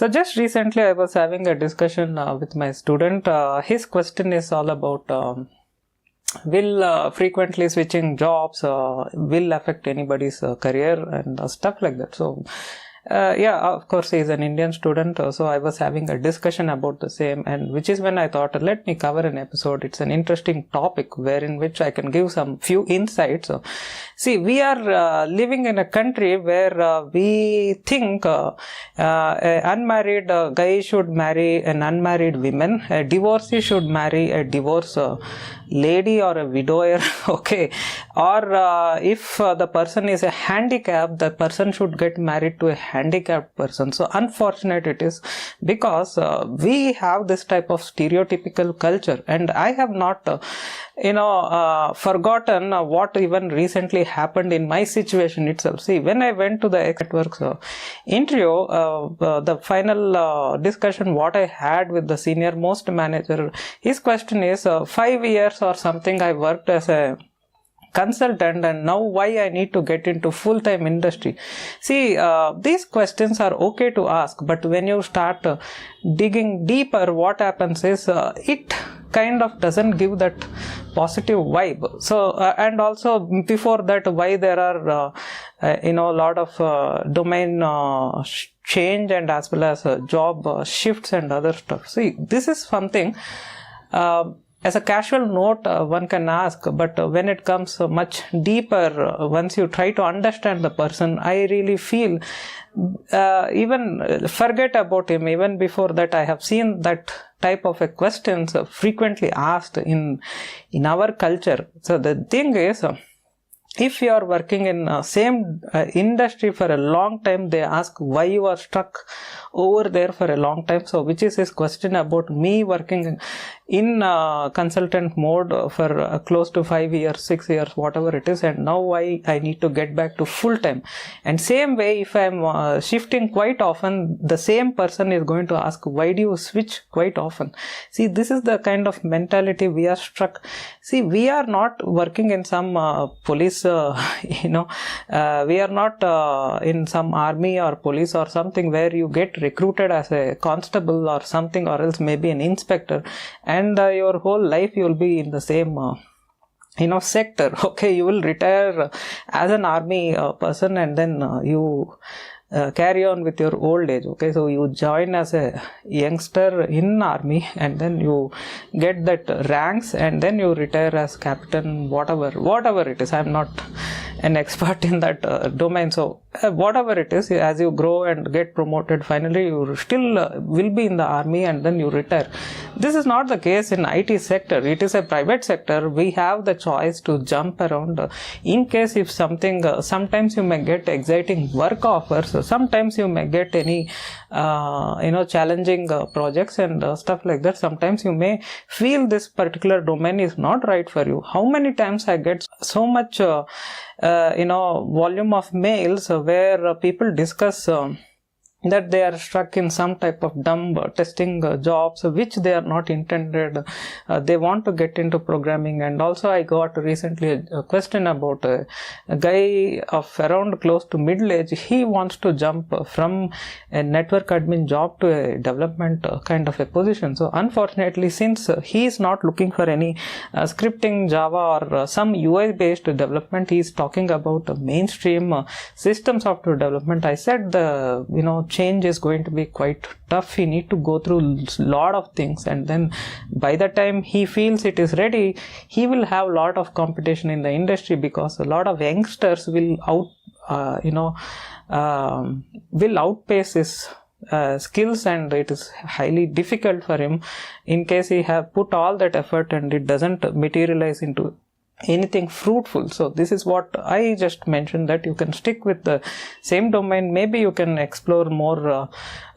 So just recently I was having a discussion with my student. His question is all about will frequently switching jobs will affect anybody's career and stuff like that. So yeah, of course, he's an Indian student, so I was having a discussion about the same, and which is when I thought, let me cover an episode. It's an interesting topic wherein which I can give some few insights. So, see, we are living in a country where we think an unmarried guy should marry an unmarried woman, a divorcee should marry a divorced lady or a widower, okay, or if the person is a handicapped, the person should get married to a handicapped person. So unfortunate it is, because we have this type of stereotypical culture, and I have not forgotten what even recently happened in my situation itself. See, when I went to the Networks interview, the final discussion what I had with the senior most manager, his question is 5 years or something I worked as a consultant, and now why I need to get into full-time industry. See, these questions are okay to ask, but when you start digging deeper, what happens is it kind of doesn't give that positive vibe. So and also before that, why there are a lot of domain change, and as well as job shifts and other stuff. See, this is something as a casual note one can ask, but when it comes much deeper, once you try to understand the person, I really feel even forget about him. Even before that, I have seen that type of questions frequently asked in our culture. So the thing is, if you are working in same industry for a long time, they ask why you are stuck over there for a long time. So which is his question about me working in consultant mode for close to 5 years, 6 years, whatever it is, and now I need to get back to full time. And same way, if I am shifting quite often, the same person is going to ask, why do you switch quite often? See, this is the kind of mentality we are struck. See, we are not working in some police, we are not in some army or police or something where you get recruited as a constable or something, or else maybe an inspector, and your whole life you will be in the same sector. Okay, you will retire as an army person, and then you carry on with your old age. Okay, so you join as a youngster in army, and then you get that ranks, and then you retire as captain, whatever it is. I am not an expert in that domain. So whatever it is, as you grow and get promoted, finally you still will be in the army, and then you retire. This is not the case in IT sector. It is a private sector. We have the choice to jump around. In case if something, sometimes you may get exciting work offers, sometimes you may get any challenging projects and stuff like that. Sometimes you may feel this particular domain is not right for you. How many times I get so much volume of mails where people discuss that they are stuck in some type of dumb testing jobs which they are not intended. They want to get into programming. And also I got recently a question about a guy of around close to middle age. He wants to jump from a network admin job to a development kind of a position. So unfortunately, since he is not looking for any scripting Java or some UI based development, he is talking about mainstream system software development. I said the change is going to be quite tough. He need to go through a lot of things, and then by the time he feels it is ready, he will have a lot of competition in the industry, because a lot of youngsters will outpace his skills, and it is highly difficult for him in case he have put all that effort and it doesn't materialize into anything fruitful. So this is what I just mentioned, that you can stick with the same domain. Maybe you can explore more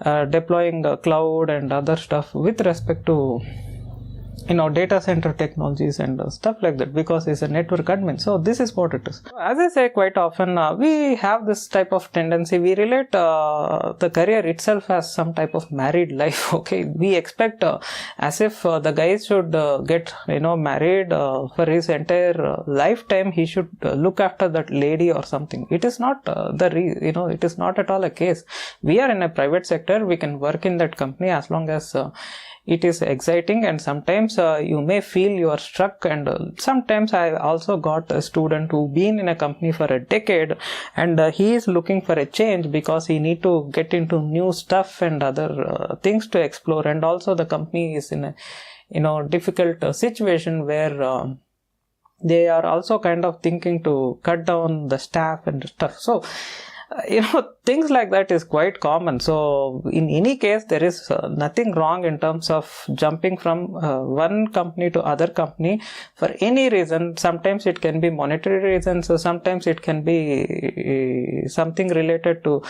deploying cloud and other stuff with respect to data center technologies and stuff like that, because he's a network admin. So this is what it is. As I say quite often, we have this type of tendency. We relate the career itself as some type of married life. Okay, we expect as if the guy should get married for his entire lifetime. He should look after that lady or something. It is not it is not at all a case. We are in a private sector. We can work in that company as long as it is exciting, and sometimes you may feel you are stuck. And sometimes I also got a student who been in a company for a decade, and he is looking for a change because he need to get into new stuff and other things to explore. And also the company is in a difficult situation where they are also kind of thinking to cut down the staff and stuff. So things like that is quite common. So in any case, there is nothing wrong in terms of jumping from one company to other company for any reason. Sometimes it can be monetary reasons, so sometimes it can be something related to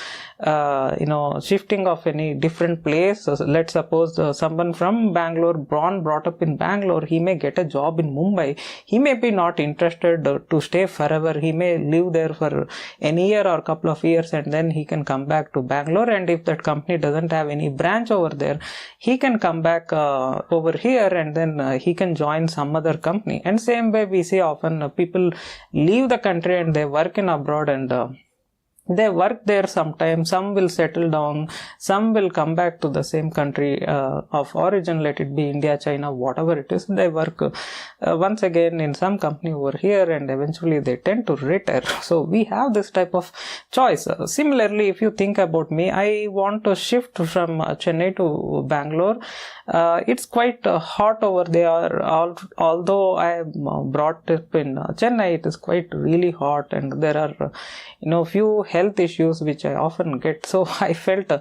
shifting of any different place. So let's suppose someone from Bangalore, brought up in Bangalore, he may get a job in Mumbai. He may be not interested to stay forever. He may live there for an year or a couple of years, and then he can come back to Bangalore. And if that company doesn't have any branch over there, he can come back over here, and then he can join some other company. And same way we see often people leave the country and they work in abroad, and they work there sometime. Some will settle down, some will come back to the same country of origin, let it be India, China, whatever it is. They work once again in some company over here, and eventually they tend to retire. So we have this type of choice. Similarly, if you think about me, I want to shift from Chennai to Bangalore. It's quite hot over there. Although I am brought up in Chennai, it is quite really hot, and there are few health issues which I often get. So I felt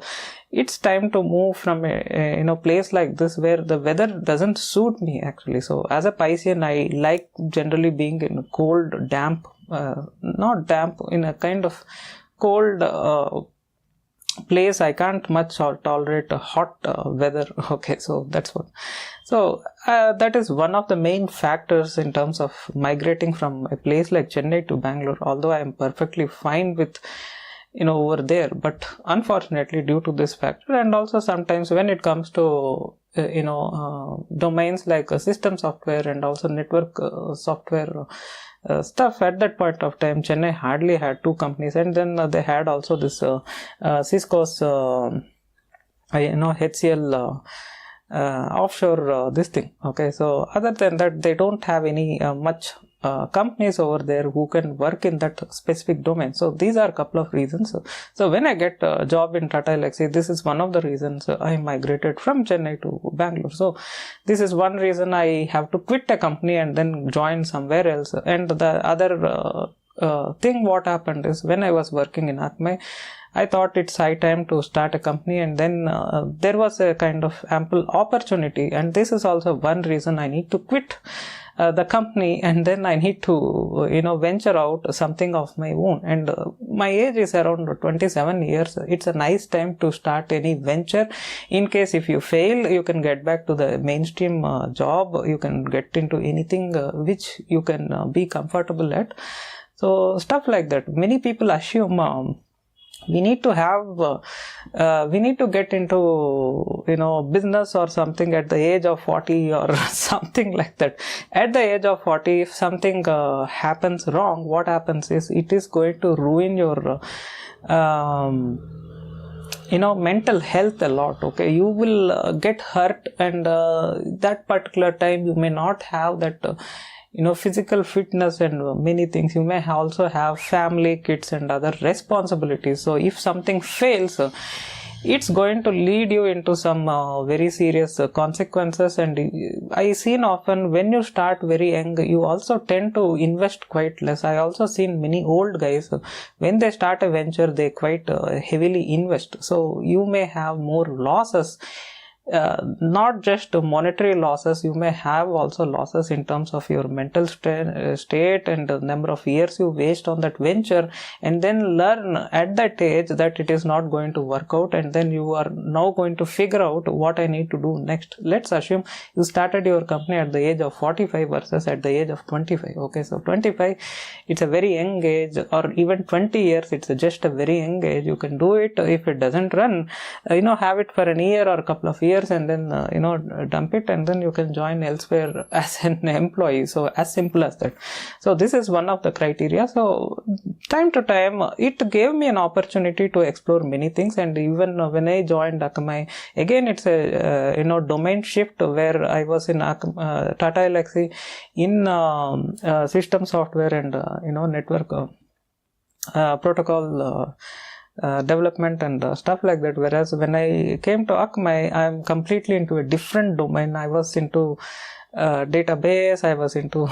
it's time to move from a place like this where the weather doesn't suit me actually. So as a Piscean, I like generally being in cold, damp, not damp, in a kind of cold place. I can't much tolerate hot weather. Okay, so that's what. So that is one of the main factors in terms of migrating from a place like Chennai to Bangalore. Although I am perfectly fine with over there, but unfortunately due to this factor, and also sometimes when it comes to domains like system software and also network software stuff, at that point of time Chennai hardly had two companies, and then they had also this Cisco's HCL offshore this thing. Okay, so other than that they don't have any much companies over there who can work in that specific domain. So these are a couple of reasons. So when I get a job in Tata Elxsi, this is one of the reasons I migrated from Chennai to Bangalore. So this is one reason I have to quit a company and then join somewhere else. And the other thing what happened is, when I was working in Acme, I thought it's high time to start a company, and then there was a kind of ample opportunity, and this is also one reason I need to quit the company, and then I need to venture out something of my own. And my age is around 27 years. It's a nice time to start any venture. In case if you fail, you can get back to the mainstream job. You can get into anything which you can be comfortable at. So stuff like that. Many people assume we need to have we need to get into business or something at the age of 40 or something like that. At the age of 40, if something happens wrong, what happens is it is going to ruin your mental health a lot. Okay, you will get hurt, and that particular time you may not have that physical fitness and many things. You may also have family, kids and other responsibilities. So if something fails, it's going to lead you into some very serious consequences. And I seen often when you start very young, you also tend to invest quite less. I also seen many old guys, when they start a venture, they quite heavily invest. So you may have more losses not just monetary losses, you may have also losses in terms of your mental state and the number of years you waste on that venture, and then learn at that age that it is not going to work out, and then you are now going to figure out what I need to do next. Let's assume you started your company at the age of 45 versus at the age of 25. Okay, so 25, it's a very young age, or even 20 years, it's just a very young age. You can do it. If it doesn't run, have it for an year or a couple of years, and then dump it, and then you can join elsewhere as an employee. So as simple as that. So this is one of the criteria. So time to time it gave me an opportunity to explore many things, and even when I joined Akamai, again it's a domain shift where I was in Tata Elxsi in system software and network protocol development and stuff like that, whereas when I came to Akamai, I'm completely into a different domain. I was into database, I was into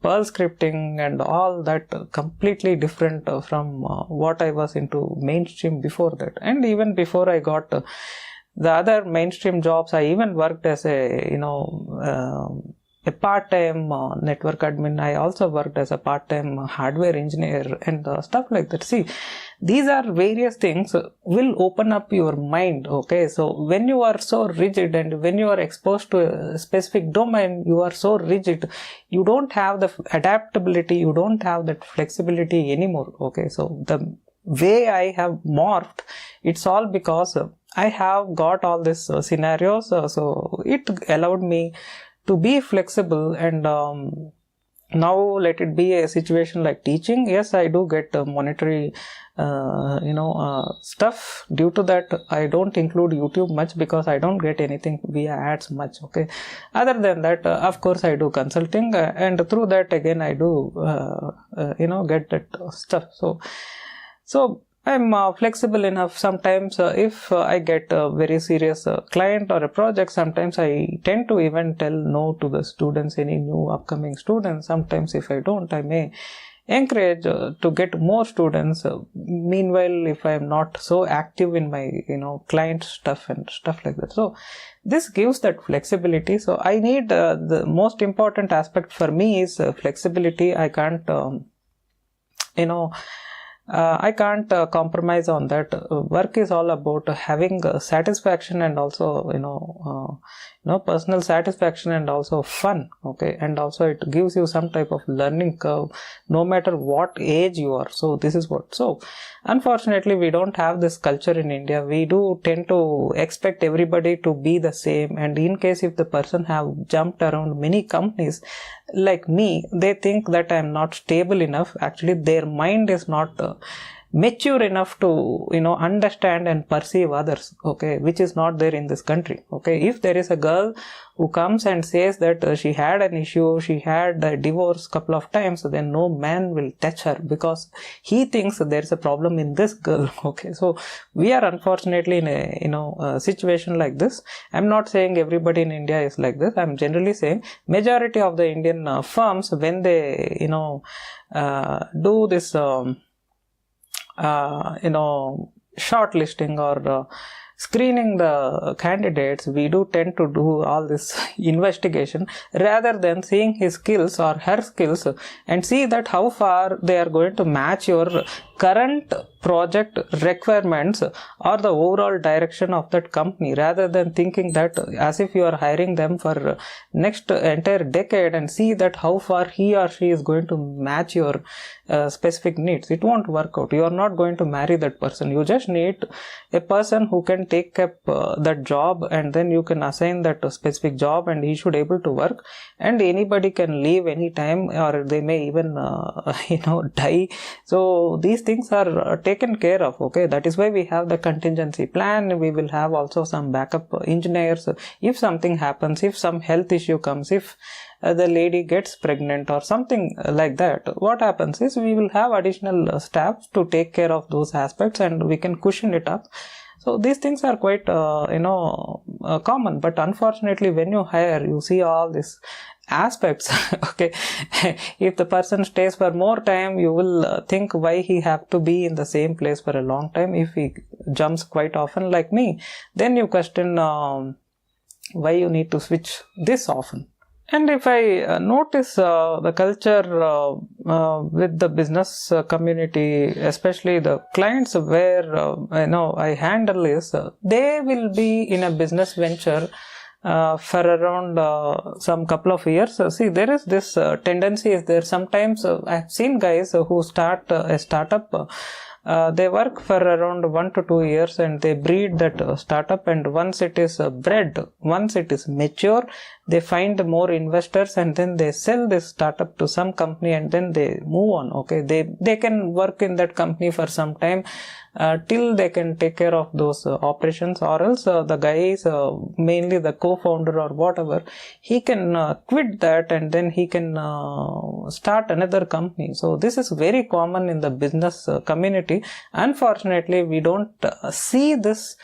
Perl scripting and all that, completely different from what I was into mainstream before that. And even before I got the other mainstream jobs, I even worked as a part-time network admin. I also worked as a part-time hardware engineer and stuff like that. See, these are various things will open up your mind. Okay, so when you are so rigid and when you are exposed to a specific domain, you are so rigid, you don't have the adaptability, you don't have that flexibility anymore. Okay, so the way I have morphed, it's all because I have got all these scenarios, so it allowed me to be flexible. And now let it be a situation like teaching. Yes, I do get monetary stuff. Due to that, I don't include YouTube much because I don't get anything via ads much. Okay, other than that, of course I do consulting, and through that again I do get that stuff. So I'm flexible enough. Sometimes if I get a very serious client or a project, sometimes I tend to even tell no to the students, any new upcoming students. Sometimes if I don't, I may encourage to get more students. Meanwhile, if I am not so active in my client stuff and stuff like that. So this gives that flexibility. So I need the most important aspect for me is flexibility. I can't compromise on that. Work is all about having satisfaction and also personal satisfaction and also fun. Okay, and also it gives you some type of learning curve no matter what age you are. So this is what. So unfortunately we don't have this culture in India. We do tend to expect everybody to be the same, and in case if the person have jumped around many companies like me, they think that I am not stable enough. Actually their mind is not mature enough to understand and perceive others, okay, which is not there in this country. Okay, if there is a girl who comes and says that she had an issue, she had a divorce couple of times, then no man will touch her because he thinks there is a problem in this girl. Okay, so we are unfortunately in a situation like this. I'm not saying everybody in India is like this. I'm generally saying majority of the Indian firms, when they do this shortlisting or screening the candidates, we do tend to do all this investigation rather than seeing his skills or her skills and see that how far they are going to match your current project requirements or the overall direction of that company, rather than thinking that as if you are hiring them for next entire decade and see that how far he or she is going to match your specific needs. It won't work out. You are not going to marry that person. You just need a person who can take up that job, and then you can assign that specific job and he should able to work, and anybody can leave anytime or they may even die. So these things are taken care of. Okay, that is why we have the contingency plan. We will have also some backup engineers if something happens, if some health issue comes, if the lady gets pregnant or something like that. What happens is we will have additional staff to take care of those aspects and we can cushion it up. So these things are quite common, but unfortunately when you hire, you see all these aspects. Okay, if the person stays for more time, you will think why he have to be in the same place for a long time. If he jumps quite often like me, then you question why you need to switch this often. And if I notice the culture with the business community, especially the clients where I handle is, they will be in a business venture for around some couple of years. See, there is this tendency is there. Sometimes I've seen guys who start a startup. They work for around 1 to 2 years and they breed that startup, and once it is bred, once it is mature, they find more investors and then they sell this startup to some company and then they move on. Okay, they can work in that company for some time till they can take care of those operations, or else the guy is mainly the co-founder or whatever, he can quit that and then he can start another company. So this is very common in the business community. Unfortunately, we don't see this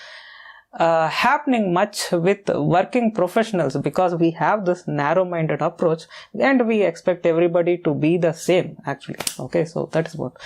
happening much with working professionals, because we have this narrow-minded approach and we expect everybody to be the same actually. Okay, so that is what.